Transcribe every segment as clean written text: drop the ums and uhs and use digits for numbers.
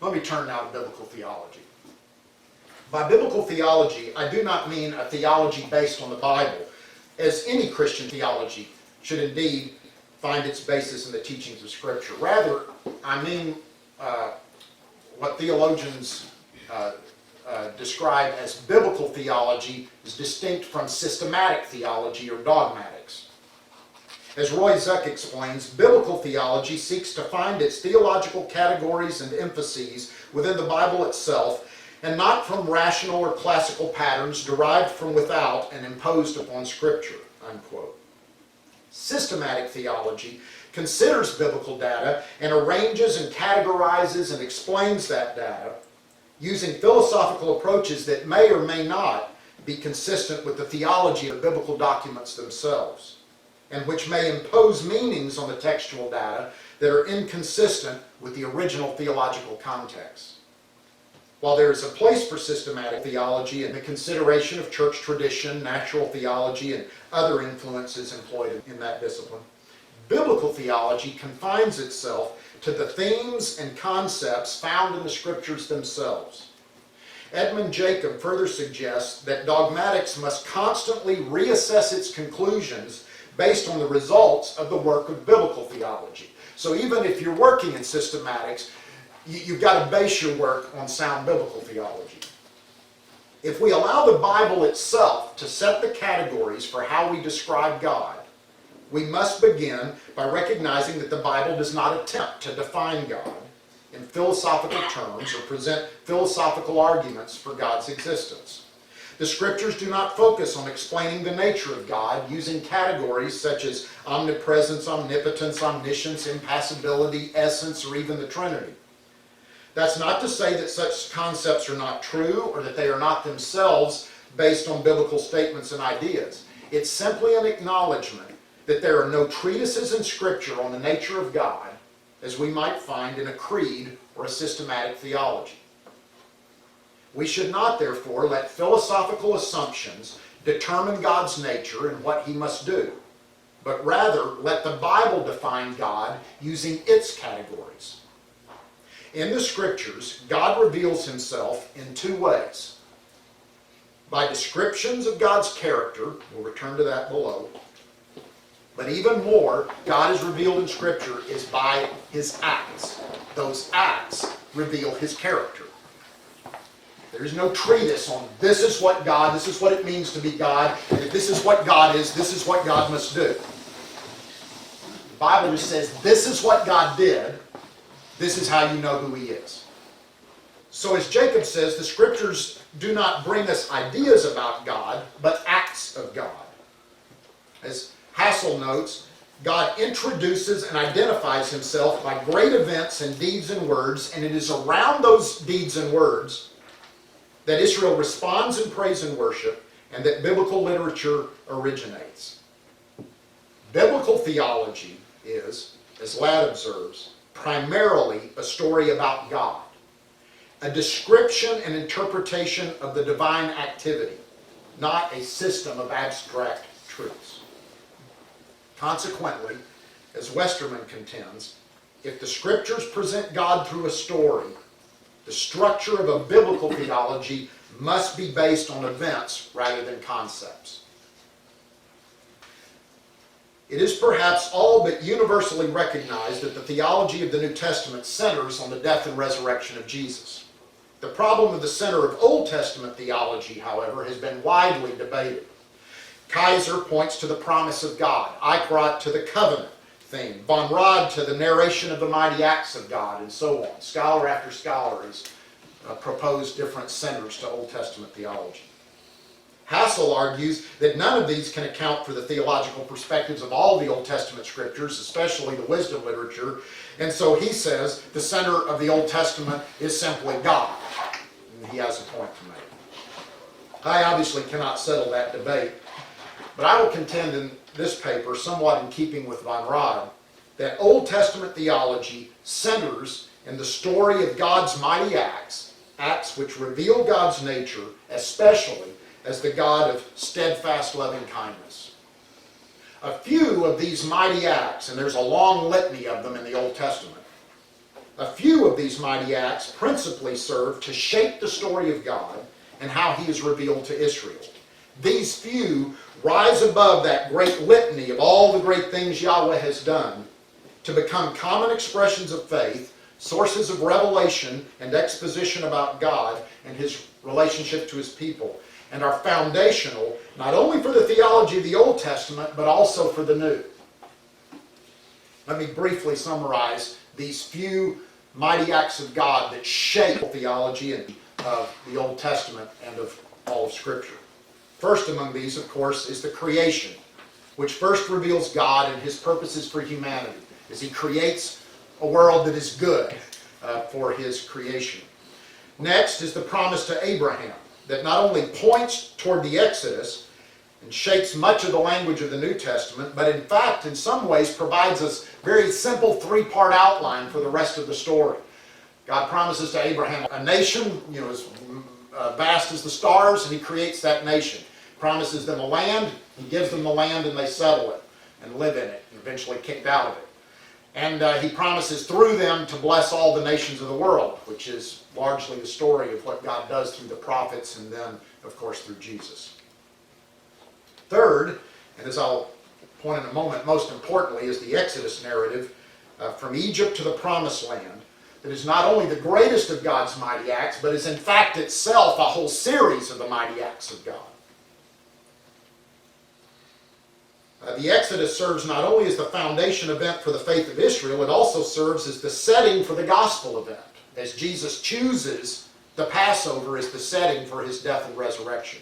Let me turn now to biblical theology. By biblical theology, I do not mean a theology based on the Bible, as any Christian theology should indeed find its basis in the teachings of Scripture. Rather, I mean what theologians describe as biblical theology is distinct from systematic theology or dogmatics. As Roy Zuck explains, biblical theology seeks to find its theological categories and emphases within the Bible itself, and not from rational or classical patterns derived from without and imposed upon Scripture, unquote. Systematic theology considers biblical data and arranges and categorizes and explains that data using philosophical approaches that may or may not be consistent with the theology of biblical documents themselves, and which may impose meanings on the textual data that are inconsistent with the original theological context. While there is a place for systematic theology in the consideration of church tradition, natural theology, and other influences employed in that discipline, biblical theology confines itself to the themes and concepts found in the Scriptures themselves. Edmund Jacob further suggests that dogmatics must constantly reassess its conclusions based on the results of the work of biblical theology. So even if you're working in systematics, you've got to base your work on sound biblical theology. If we allow the Bible itself to set the categories for how we describe God, we must begin by recognizing that the Bible does not attempt to define God in philosophical terms or present philosophical arguments for God's existence. The Scriptures do not focus on explaining the nature of God using categories such as omnipresence, omnipotence, omniscience, impassibility, essence, or even the Trinity. That's not to say that such concepts are not true or that they are not themselves based on biblical statements and ideas. It's simply an acknowledgement that there are no treatises in Scripture on the nature of God as we might find in a creed or a systematic theology. We should not, therefore, let philosophical assumptions determine God's nature and what He must do, but rather let the Bible define God using its categories. In the Scriptures, God reveals Himself in two ways. By descriptions of God's character, we'll return to that below, but even more, God is revealed in Scripture is by His acts. Those acts reveal His character. There is no treatise on this is what God, this is what it means to be God, and if this is what God is, this is what God must do. The Bible just says this is what God did, this is how you know who He is. So as Jacob says, the Scriptures do not bring us ideas about God, but acts of God. As Hassel notes, God introduces and identifies Himself by great events and deeds and words, and it is around those deeds and words that Israel responds in praise and worship, and that biblical literature originates. Biblical theology is, as Ladd observes, primarily a story about God, a description and interpretation of the divine activity, not a system of abstract truths. Consequently, as Westerman contends, if the Scriptures present God through a story, the structure of a biblical theology must be based on events rather than concepts. It is perhaps all but universally recognized that the theology of the New Testament centers on the death and resurrection of Jesus. The problem of the center of Old Testament theology, however, has been widely debated. Kaiser points to the promise of God, Eichrodt to the covenant theme, von Rad to the narration of the mighty acts of God, and so on. Scholar after scholar has proposed different centers to Old Testament theology. Hassel argues that none of these can account for the theological perspectives of all the Old Testament Scriptures, especially the wisdom literature, and so he says the center of the Old Testament is simply God. And he has a point to make. I obviously cannot settle that debate, but I will contend in this paper, somewhat in keeping with von Rad, that Old Testament theology centers in the story of God's mighty acts, acts which reveal God's nature, especially as the God of steadfast loving kindness. A few of these mighty acts, and there's a long litany of them in the Old Testament, A few of these mighty acts principally serve to shape the story of God and how he is revealed to Israel. These few rise above that great litany of all the great things Yahweh has done to become common expressions of faith, sources of revelation and exposition about God and his relationship to his people, and are foundational not only for the theology of the Old Testament, but also for the New. Let me briefly summarize these few mighty acts of God that shape theology of the Old Testament and of all of Scripture. First among these, of course, is the creation, which first reveals God and his purposes for humanity, as he creates a world that is good for his creation. Next is the promise to Abraham, that not only points toward the Exodus and shapes much of the language of the New Testament, but in fact, in some ways, provides us very simple three-part outline for the rest of the story. God promises to Abraham a nation, as vast as the stars, and he creates that nation. Promises them a land, he gives them the land, and they settle it and live in it, and eventually kicked out of it. And he promises through them to bless all the nations of the world, which is largely the story of what God does through the prophets and then, of course, through Jesus. Third, and as I'll point in a moment, most importantly, is the Exodus narrative from Egypt to the Promised Land, that is not only the greatest of God's mighty acts, but is in fact itself a whole series of the mighty acts of God. The Exodus serves not only as the foundation event for the faith of Israel, it also serves as the setting for the gospel event, as Jesus chooses the Passover as the setting for his death and resurrection.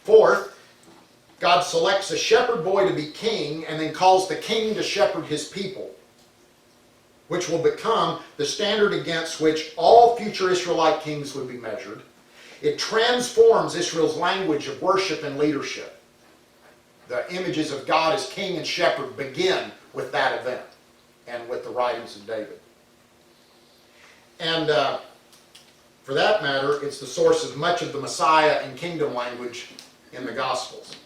Fourth, God selects a shepherd boy to be king and then calls the king to shepherd his people, which will become the standard against which all future Israelite kings would be measured. It transforms Israel's language of worship and leadership. The images of God as king and shepherd begin with that event and with the writings of David. And for that matter, it's the source of much of the Messiah and kingdom language in the Gospels.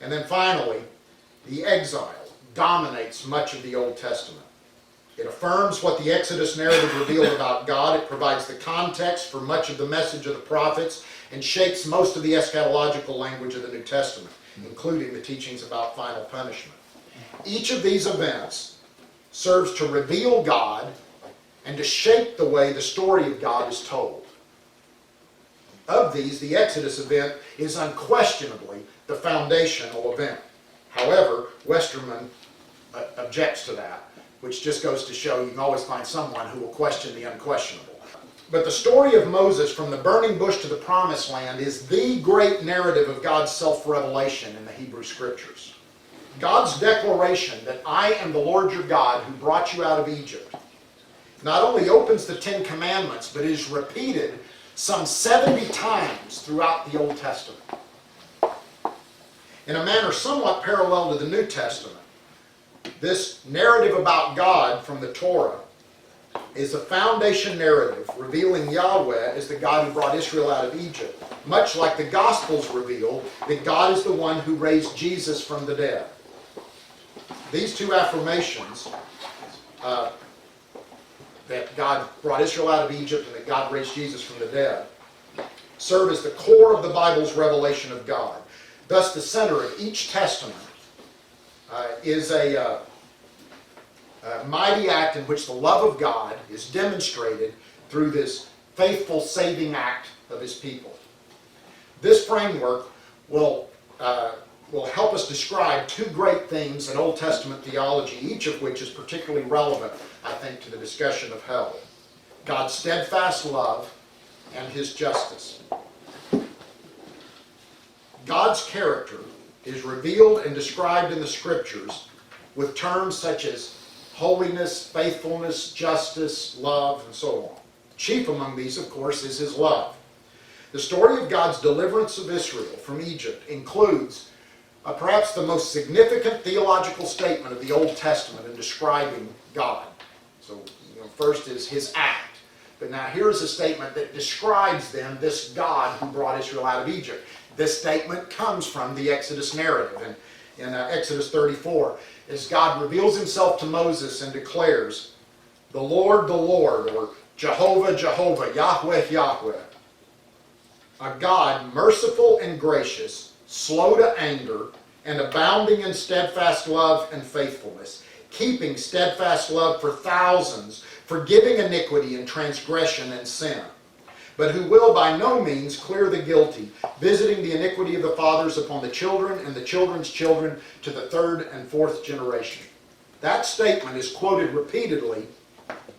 And then finally, the exile dominates much of the Old Testament. It affirms what the Exodus narrative revealed about God. It provides the context for much of the message of the prophets and shapes most of the eschatological language of the New Testament, including the teachings about final punishment. Each of these events serves to reveal God and to shape the way the story of God is told. Of these, the Exodus event is unquestionably the foundational event. However, Westerman objects to that, which just goes to show you can always find someone who will question the unquestionable. But the story of Moses from the burning bush to the promised land is the great narrative of God's self-revelation in the Hebrew Scriptures. God's declaration that I am the Lord your God who brought you out of Egypt not only opens the Ten Commandments, but is repeated some 70 times throughout the Old Testament. In a manner somewhat parallel to the New Testament, this narrative about God from the Torah is a foundation narrative revealing Yahweh as the God who brought Israel out of Egypt, much like the Gospels reveal that God is the one who raised Jesus from the dead. These two affirmations, that God brought Israel out of Egypt and that God raised Jesus from the dead, serve as the core of the Bible's revelation of God. Thus, the center of each testament is a mighty act in which the love of God is demonstrated through this faithful saving act of his people. This framework will help us describe two great themes in Old Testament theology, each of which is particularly relevant, I think, to the discussion of hell: God's steadfast love and his justice. God's character is revealed and described in the Scriptures with terms such as holiness, faithfulness, justice, love, and so on. Chief among these, of course, is his love. The story of God's deliverance of Israel from Egypt includes perhaps the most significant theological statement of the Old Testament in describing God. So, first is his act. But now here's a statement that describes then this God who brought Israel out of Egypt. This statement comes from the Exodus narrative. in Exodus 34, as God reveals himself to Moses and declares, the Lord, or Jehovah, Jehovah, Yahweh, Yahweh, a God merciful and gracious, slow to anger, and abounding in steadfast love and faithfulness, keeping steadfast love for thousands, forgiving iniquity and transgression and sin, but who will by no means clear the guilty, visiting the iniquity of the fathers upon the children and the children's children to the third and fourth generation. That statement is quoted repeatedly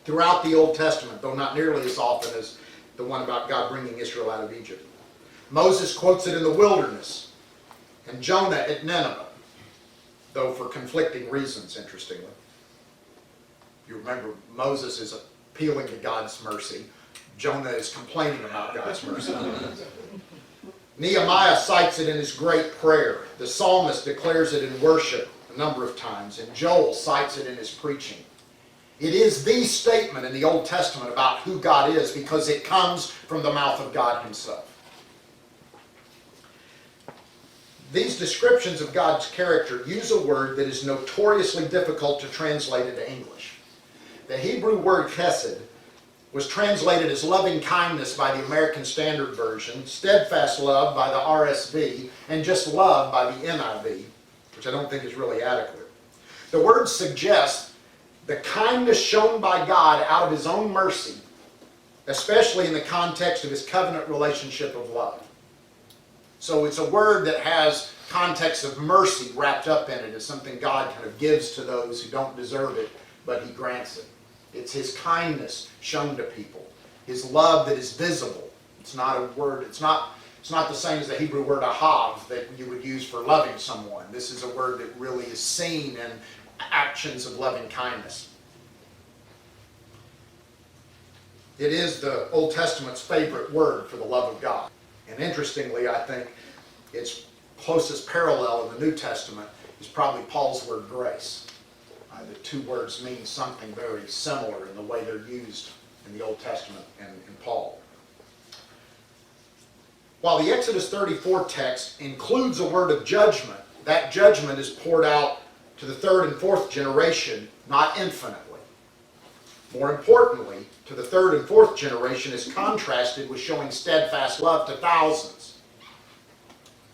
throughout the Old Testament, though not nearly as often as the one about God bringing Israel out of Egypt. Moses quotes it in the wilderness, and Jonah at Nineveh, though for conflicting reasons, interestingly. You remember, Moses is appealing to God's mercy. Jonah is complaining about God's mercy. Nehemiah cites it in his great prayer. The psalmist declares it in worship a number of times, and Joel cites it in his preaching. It is the statement in the Old Testament about who God is because it comes from the mouth of God himself. These descriptions of God's character use a word that is notoriously difficult to translate into English. The Hebrew word chesed was translated as loving kindness by the American Standard Version, steadfast love by the RSV, and just love by the NIV, which I don't think is really adequate. The word suggests the kindness shown by God out of his own mercy, especially in the context of his covenant relationship of love. So it's a word that has context of mercy wrapped up in it as something God kind of gives to those who don't deserve it, but he grants it. It's his kindness shown to people, his love that is visible. It's not a word, it's not the same as the Hebrew word ahav that you would use for loving someone. This is a word that really is seen in actions of loving kindness. It is the Old Testament's favorite word for the love of God. And interestingly, I think its closest parallel in the New Testament is probably Paul's word grace. The two words mean something very similar in the way they're used in the Old Testament and in Paul. While the Exodus 34 text includes a word of judgment, that judgment is poured out to the third and fourth generation, not infinitely. More importantly, to the third and fourth generation is contrasted with showing steadfast love to thousands.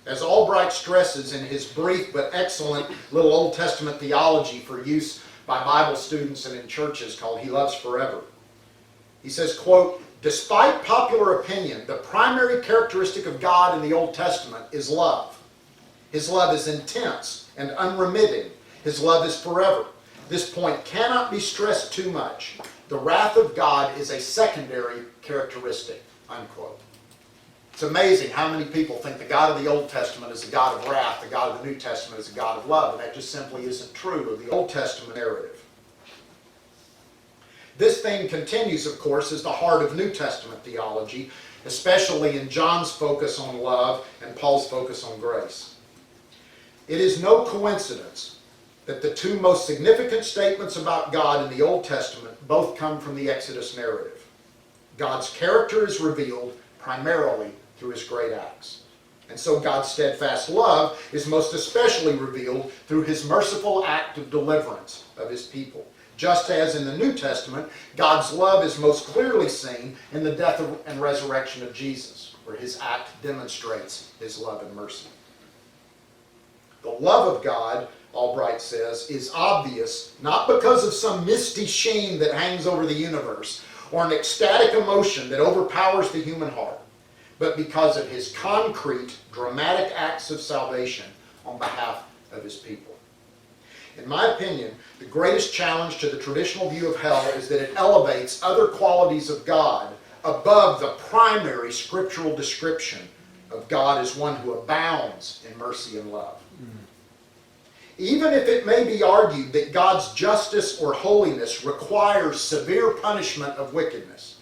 As Albright stresses in his brief but excellent little Old Testament theology for use by Bible students and in churches called He Loves Forever, he says, quote, despite popular opinion, the primary characteristic of God in the Old Testament is love. His love is intense and unremitting. His love is forever. This point cannot be stressed too much. The wrath of God is a secondary characteristic, unquote. It's amazing how many people think the God of the Old Testament is a God of wrath, the God of the New Testament is a God of love, and that just simply isn't true of the Old Testament narrative. This theme continues, of course, as the heart of New Testament theology, especially in John's focus on love and Paul's focus on grace. It is no coincidence that the two most significant statements about God in the Old Testament both come from the Exodus narrative. God's character is revealed primarily through his great acts. And so God's steadfast love is most especially revealed through his merciful act of deliverance of his people. Just as in the New Testament, God's love is most clearly seen in the death and resurrection of Jesus, where his act demonstrates his love and mercy. The love of God, Albright says, is obvious not because of some misty sheen that hangs over the universe or an ecstatic emotion that overpowers the human heart, but because of his concrete, dramatic acts of salvation on behalf of his people. In my opinion, the greatest challenge to the traditional view of hell is that it elevates other qualities of God above the primary scriptural description of God as one who abounds in mercy and love. Even if it may be argued that God's justice or holiness requires severe punishment of wickedness,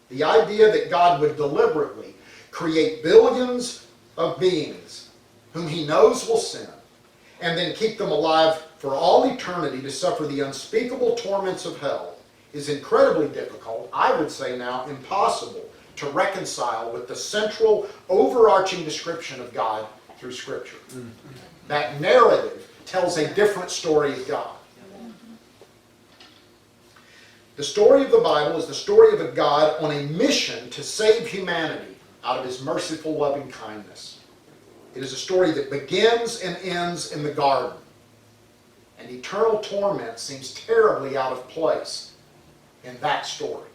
the idea that God would deliberately create billions of beings whom he knows will sin, and then keep them alive for all eternity to suffer the unspeakable torments of hell is incredibly difficult, I would say now impossible, to reconcile with the central overarching description of God through Scripture. That narrative tells a different story of God. The story of the Bible is the story of a God on a mission to save humanity out of His merciful, loving kindness. It is a story that begins and ends in the garden. And eternal torment seems terribly out of place in that story.